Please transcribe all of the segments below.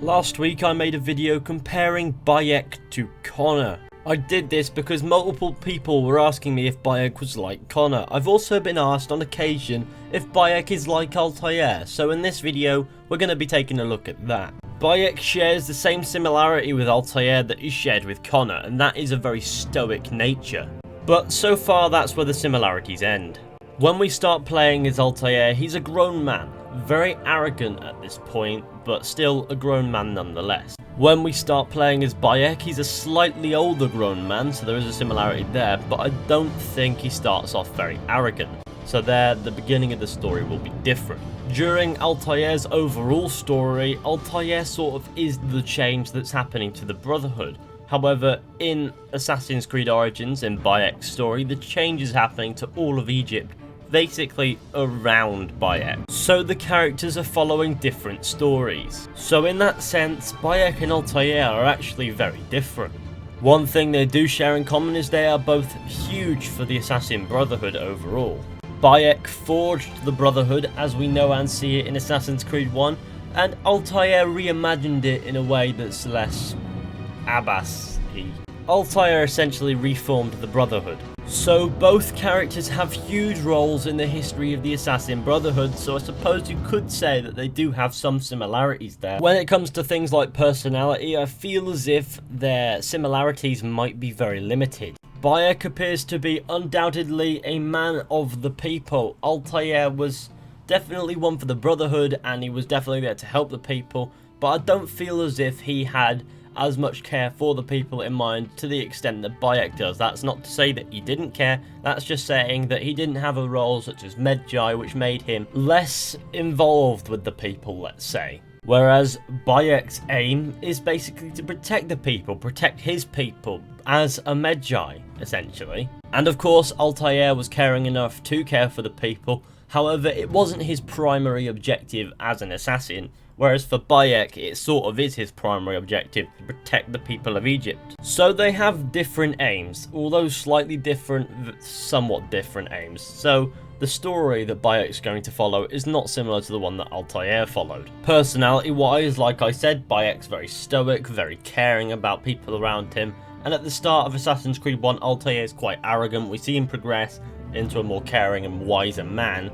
Last week I made a video comparing Bayek to Connor. I did this because multiple people were asking me if Bayek was like Connor. I've also been asked on occasion if Bayek is like Altair, so in this video we're going to be taking a look at that. Bayek shares the same similarity with Altair that is shared with Connor, and that is a very stoic nature. But so far that's where the similarities end. When we start playing as Altair, he's a grown man, very arrogant at this point, but still a grown man nonetheless. When we start playing as Bayek, he's a slightly older grown man, so there is a similarity there, but I don't think he starts off very arrogant. So there, the beginning of the story will be different. During Altair's overall story, Altair sort of is the change that's happening to the Brotherhood. However, in Assassin's Creed Origins, in Bayek's story, the change is happening to all of Egypt, basically around Bayek. So the characters are following different stories. So in that sense, Bayek and Altair are actually very different. One thing they do share in common is they are both huge for the Assassin Brotherhood overall. Bayek forged the Brotherhood as we know and see it in Assassin's Creed 1, and Altair reimagined it in a way that's less Abbas-y. Altair essentially reformed the Brotherhood. So both characters have huge roles in the history of the Assassin Brotherhood, so I suppose you could say that they do have some similarities there. When it comes to things like personality, I feel as if their similarities might be very limited. Bayek appears to be undoubtedly a man of the people. Altair was definitely one for the Brotherhood, and he was definitely there to help the people, but I don't feel as if he had as much care for the people in mind to the extent that Bayek does. That's not to say that he didn't care, that's just saying that he didn't have a role such as Medjay, which made him less involved with the people, let's say. Whereas Bayek's aim is basically to protect the people, protect his people, as a Medjay, essentially. And of course, Altair was caring enough to care for the people, however, it wasn't his primary objective as an assassin. Whereas for Bayek, it sort of is his primary objective, to protect the people of Egypt. So they have different aims, although slightly different, somewhat different aims. So the story that Bayek's going to follow is not similar to the one that Altair followed. Personality-wise, like I said, Bayek's very stoic, very caring about people around him. And at the start of Assassin's Creed 1, Altair is quite arrogant. We see him progress into a more caring and wiser man,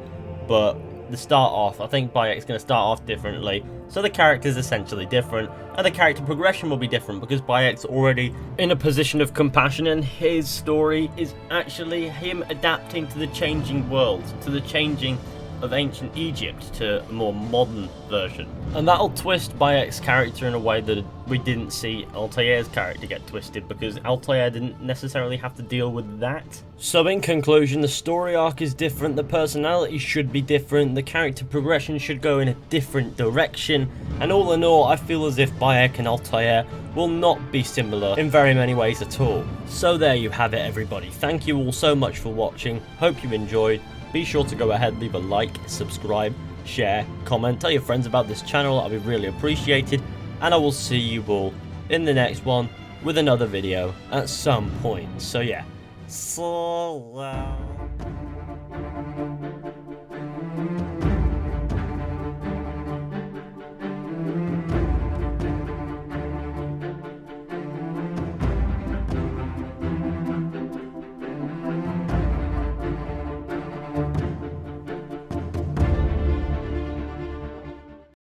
but the start off, I think Bayek's going to start off differently, so the character's essentially different, and the character progression will be different because Bayek's already in a position of compassion, and his story is actually him adapting to the changing world, to the changing of ancient Egypt, to a more modern version. And that'll twist Bayek's character in a way that we didn't see Altair's character get twisted, because Altair didn't necessarily have to deal with that. So in conclusion, the story arc is different, the personality should be different, the character progression should go in a different direction, and all in all, I feel as if Bayek and Altair will not be similar in very many ways at all. So there you have it, everybody. Thank you all so much for watching, hope you enjoyed. Be sure to go ahead, leave a like, subscribe, share, comment, tell your friends about this channel, that'll be really appreciated, and I will see you all in the next one with another video at some point. So yeah, so